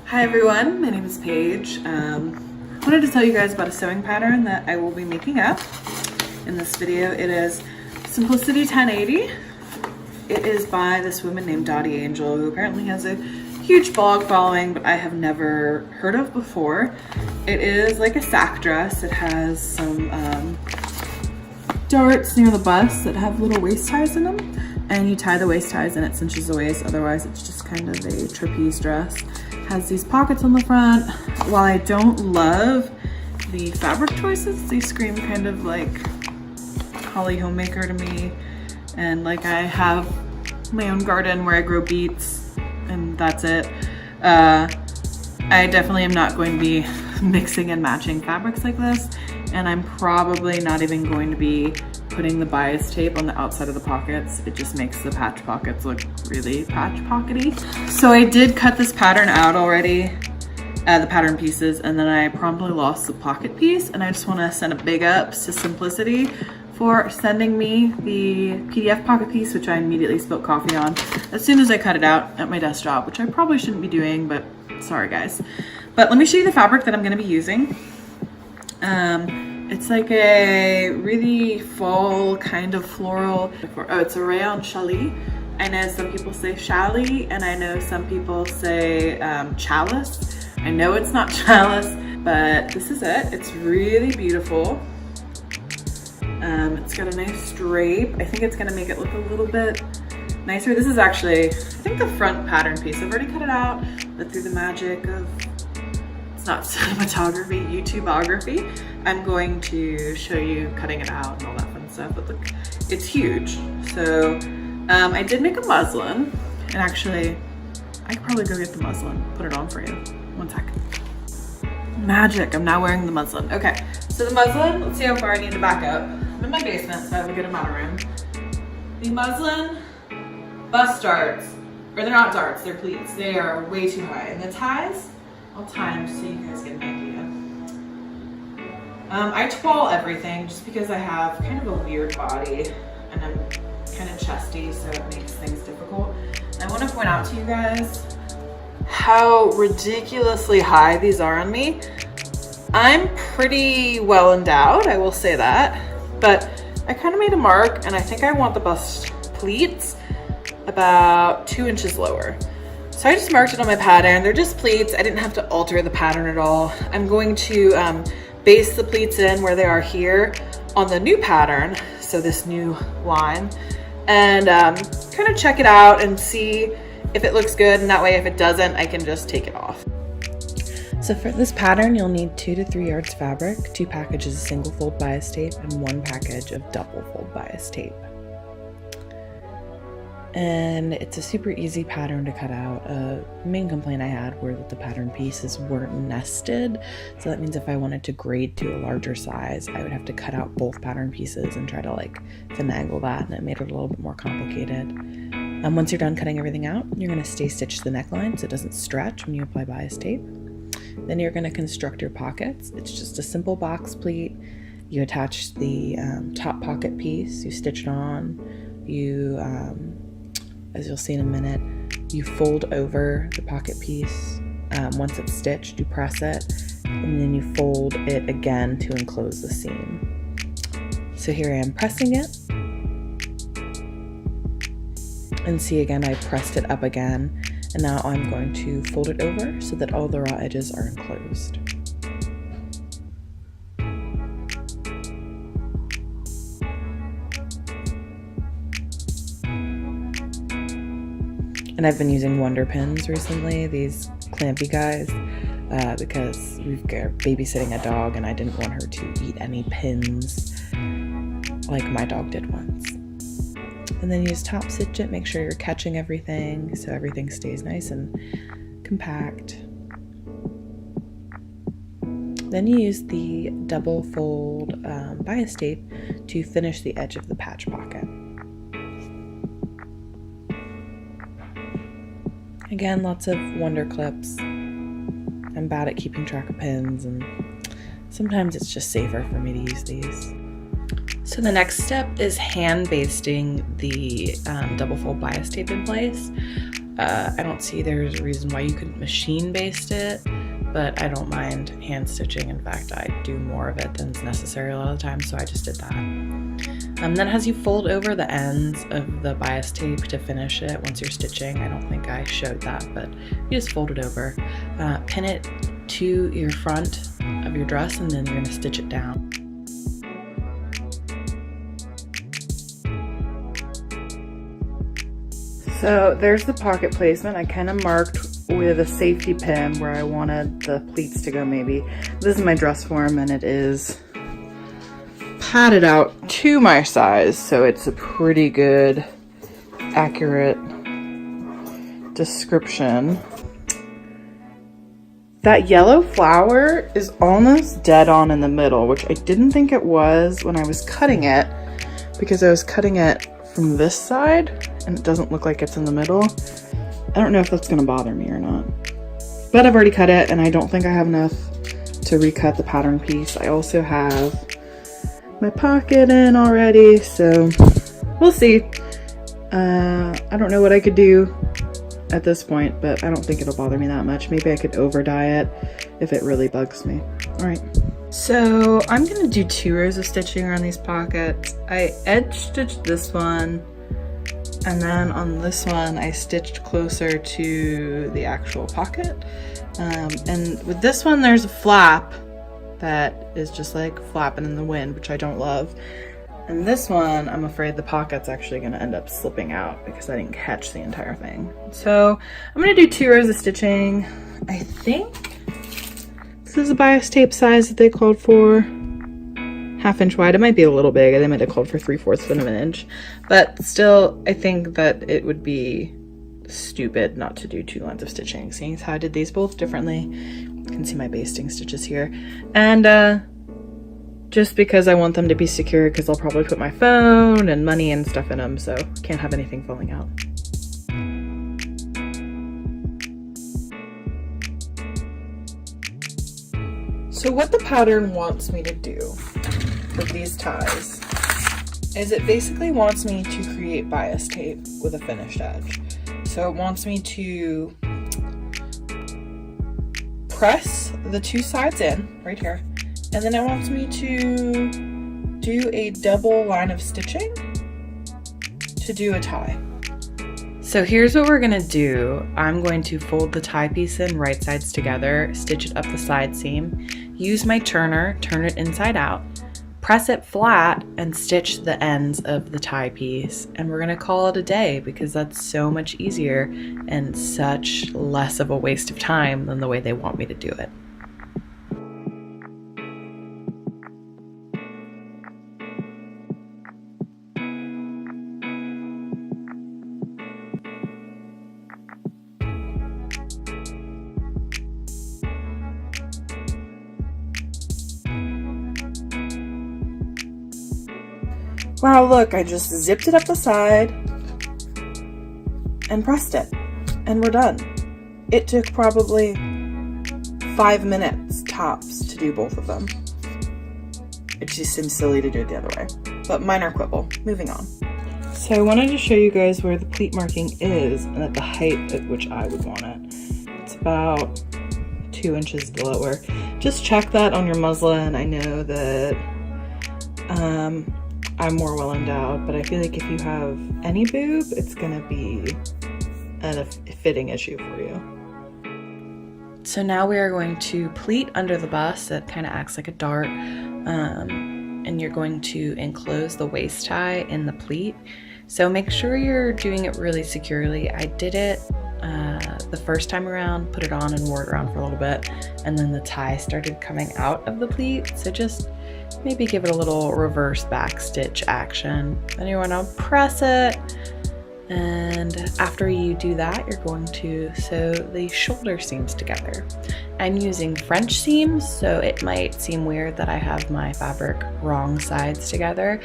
Hi everyone, my name is Paige. I wanted to tell you guys about a sewing pattern that I will be making up in this video. It is Simplicity 1080. It is by this woman named Dottie Angel, who apparently has a huge blog following, but I have never heard of before. It is like a sack dress. It has some darts near the bust that have little waist ties in them, and you tie the waist ties and it cinches the waist. Otherwise it's just kind of a trapeze dress. Has these pockets on the front. While I don't love the fabric choices, they scream kind of like Holly Homemaker to me. And like I have my own garden where I grow beets and that's it. I definitely am not going to be mixing and matching fabrics like this. And I'm probably not even going to be putting the bias tape on the outside of the pockets. It just makes the patch pockets look really patch pockety. So I did cut this pattern out already, the pattern pieces, and then I promptly lost the pocket piece. And I just want to send a big ups to Simplicity for sending me the PDF pocket piece, which I immediately spilled coffee on as soon as I cut it out at my desk job, which I probably shouldn't be doing, but sorry guys. But let me show you the fabric that I'm going to be using. It's like a really fall kind of floral. Oh, it's a rayon challis. I know some people say challis, and I know some people say chalice. I know it's not chalice, but this is it. It's really beautiful. It's got a nice drape. I think it's gonna make it look a little bit nicer. This is actually, I think, the front pattern piece. I've already cut it out, but through the magic of, it's not cinematography, YouTubeography, I'm going to show you cutting it out and all that fun stuff. But look, it's huge. So I did make a muslin, and actually, I could probably go get the muslin, put it on for you. One second. Magic, I'm now wearing the muslin. Okay, so the muslin, let's see how far I need to back up. I'm in my basement, so I have a good amount of room. The muslin bust darts, or they're not darts, they're pleats. They are way too high. And the ties, I'll tie them so you guys get an idea. I twirl everything just because I have kind of a weird body and I'm kind of chesty, so it makes things difficult. And I want to point out to you guys how ridiculously high these are on me. I'm pretty well endowed, I will say that, but I kind of made a mark, and I think I want the bust pleats about 2 inches lower. So I just marked it on my pattern. They're just pleats. I didn't have to alter the pattern at all. I'm going to base the pleats in where they are here on the new pattern, so this new line, and kind of check it out and see if it looks good, and that way if it doesn't, I can just take it off. So for this pattern, you'll need 2 to 3 yards fabric, 2 packages of single fold bias tape, and 1 package of double fold bias tape. And it's a super easy pattern to cut out. The main complaint I had were that the pattern pieces weren't nested. So that means if I wanted to grade to a larger size, I would have to cut out both pattern pieces and try to like finagle that, and it made it a little bit more complicated. Once you're done cutting everything out, you're going to stay stitch the neckline so it doesn't stretch when you apply bias tape. Then you're going to construct your pockets. It's just a simple box pleat. You attach the top pocket piece, you stitch it on, you, as you'll see in a minute, you fold over the pocket piece. Once it's stitched, you press it, and then you fold it again to enclose the seam. So here I am pressing it. And see, again, I pressed it up again, and now I'm going to fold it over so that all the raw edges are enclosed. And I've been using Wonder Pins recently, these clampy guys, because we've got babysitting a dog and I didn't want her to eat any pins like my dog did once. And then you just top stitch it, make sure you're catching everything so everything stays nice and compact. Then you use the double fold bias tape to finish the edge of the patch pocket. Again, lots of wonder clips. I'm bad at keeping track of pins, and sometimes it's just safer for me to use these. So the next step is hand basting the double fold bias tape in place. I don't see there's a reason why you couldn't machine baste it, but I don't mind hand stitching. In fact, I do more of it than is necessary a lot of the time, so I just did that. Then as you fold over the ends of the bias tape to finish it once you're stitching, I don't think I showed that, but you just fold it over, pin it to your front of your dress, and then you're going to stitch it down. So there's the pocket placement. I kind of marked with a safety pin where I wanted the pleats to go maybe. This is my dress form and it is padded out to my size, so it's a pretty good, accurate description. That yellow flower is almost dead on in the middle, which I didn't think it was when I was cutting it, because I was cutting it from this side and it doesn't look like it's in the middle. I don't know if that's gonna bother me or not, but I've already cut it and I don't think I have enough to recut the pattern piece. I also have my pocket in already, so we'll see. I don't know what I could do at this point, but I don't think it'll bother me that much. Maybe I could over dye it if it really bugs me. All right. So I'm gonna do 2 rows of stitching around these pockets. I edge stitched this one, and then on this one I stitched closer to the actual pocket. And with this one there's a flap that is just like flapping in the wind, which I don't love. And this one, I'm afraid the pocket's actually gonna end up slipping out because I didn't catch the entire thing. So I'm gonna do 2 rows of stitching. I think this is a bias tape size that they called for, 1/2 inch wide. It might be a little big. They might have called for 3/4 of an inch, but still, I think that it would be stupid not to do 2 lines of stitching, seeing as how I did these both differently. You can see my basting stitches here. And just because I want them to be secure, because I'll probably put my phone and money and stuff in them, so can't have anything falling out. So what the pattern wants me to do with these ties is it basically wants me to create bias tape with a finished edge. So it wants me to press the 2 sides in right here, and then it wants me to do a double line of stitching to do a tie. So here's what we're gonna do. I'm going to fold the tie piece in right sides together, stitch it up the side seam, use my turner, turn it inside out, press it flat, and stitch the ends of the tie piece. And we're gonna call it a day, because that's so much easier and such less of a waste of time than the way they want me to do it. Wow, look, I just zipped it up the side and pressed it, and we're done. It took probably 5 minutes tops to do both of them. It just seems silly to do it the other way, but minor quibble. Moving on. So I wanted to show you guys where the pleat marking is and at the height at which I would want it. It's about 2 inches lower. Just check that on your muslin. I know that I'm more well endowed, but I feel like if you have any boob, it's gonna be a fitting issue for you. So now we are going to pleat under the bust. That kind of acts like a dart, and you're going to enclose the waist tie in the pleat. So make sure you're doing it really securely. I did it the first time around, put it on and wore it around for a little bit, and then the tie started coming out of the pleat. So just maybe give it a little reverse back stitch action. Then you want to press it, and after you do that, you're going to sew the shoulder seams together. I'm using French seams, so it might seem weird that I have my fabric wrong sides together,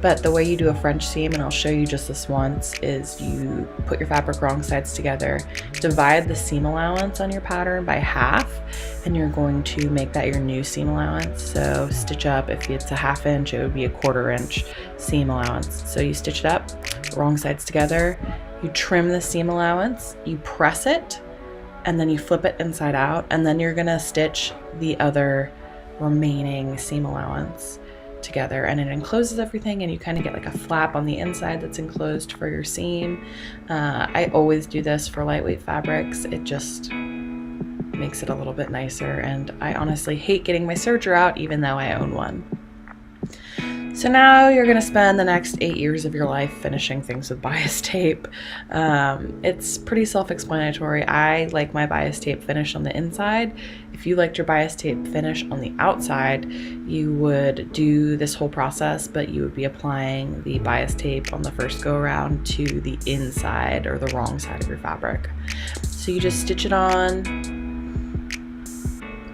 but the way you do a French seam, and I'll show you just this once, is you put your fabric wrong sides together, divide the seam allowance on your pattern by half, and you're going to make that your new seam allowance. So stitch up, if it's a 1/2 inch, it would be a 1/4 inch seam allowance. So you stitch it up, wrong sides together, you trim the seam allowance, you press it, and then you flip it inside out, and then you're gonna stitch the other remaining seam allowance together, and it encloses everything, and you kind of get like a flap on the inside that's enclosed for your seam. I always do this for lightweight fabrics. It just makes it a little bit nicer, and I honestly hate getting my serger out even though I own one. So now you're gonna spend the next 8 years of your life finishing things with bias tape. It's pretty self-explanatory. I like my bias tape finish on the inside. If you liked your bias tape finish on the outside, you would do this whole process, but you would be applying the bias tape on the first go around to the inside or the wrong side of your fabric. So you just stitch it on,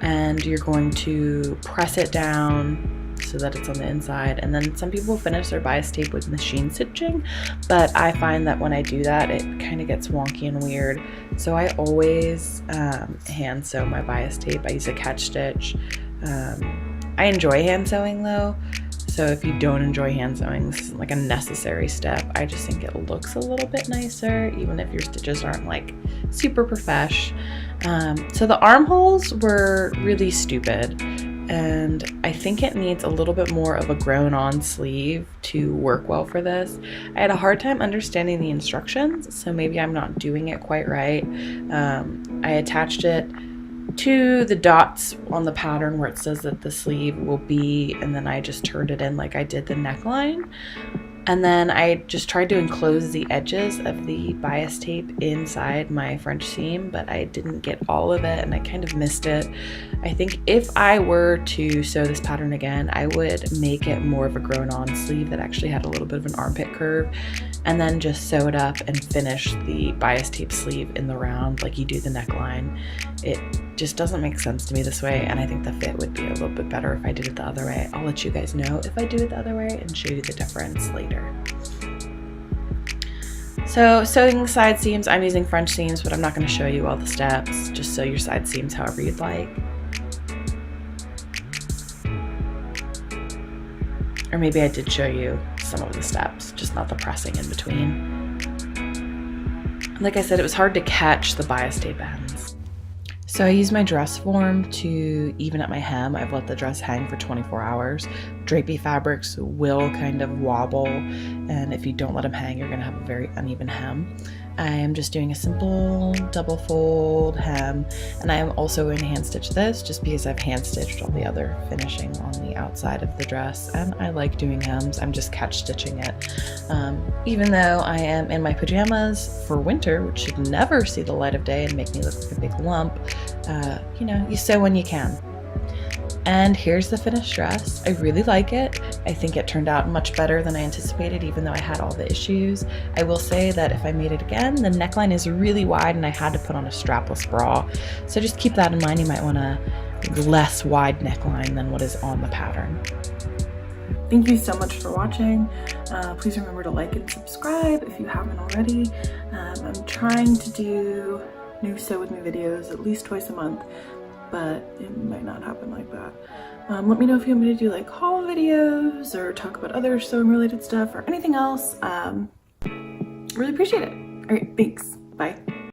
and you're going to press it down so that it's on the inside. And then some people finish their bias tape with machine stitching, but I find that when I do that, it kind of gets wonky and weird. So I always hand sew my bias tape. I use a catch stitch. I enjoy hand sewing though, so if you don't enjoy hand sewing, this isn't like a necessary step. I just think it looks a little bit nicer, even if your stitches aren't like super profesh. So the armholes were really stupid, and I think it needs a little bit more of a grown-on sleeve to work well for this. I had a hard time understanding the instructions, so maybe I'm not doing it quite right. I attached it to the dots on the pattern where it says that the sleeve will be, and then I just turned it in like I did the neckline. And then I just tried to enclose the edges of the bias tape inside my French seam, but I didn't get all of it and I kind of missed it. I think if I were to sew this pattern again, I would make it more of a grown-on sleeve that actually had a little bit of an armpit curve, and then just sew it up and finish the bias tape sleeve in the round like you do the neckline. It just doesn't make sense to me this way, and I think the fit would be a little bit better if I did it the other way. I'll let you guys know if I do it the other way and show you the difference later. So sewing side seams, I'm using French seams, but I'm not going to show you all the steps. Just sew your side seams however you'd like. Or maybe I did show you some of the steps, just not the pressing in between. Like I said, it was hard to catch the bias tape ends. So I use my dress form to even up my hem. I've let the dress hang for 24 hours. Drapey fabrics will kind of wobble, and if you don't let them hang, you're gonna have a very uneven hem. I am just doing a simple double fold hem, and I am also going to hand stitch this just because I've hand stitched all the other finishing on the outside of the dress, and I like doing hems. I'm just catch stitching it. Even though I am in my pajamas for winter, which should never see the light of day and make me look like a big lump, you know, you sew when you can. And here's the finished dress. I really like it. I think it turned out much better than I anticipated, even though I had all the issues. I will say that if I made it again, the neckline is really wide and I had to put on a strapless bra. So just keep that in mind. You might want a less wide neckline than what is on the pattern. Thank you so much for watching. Please remember to like and subscribe if you haven't already. I'm trying to do new Sew With Me videos at least twice a month, but it might not happen like that. Let me know if you want me to do like haul videos or talk about other sewing related stuff or anything else. Really appreciate it. All right, thanks. Bye.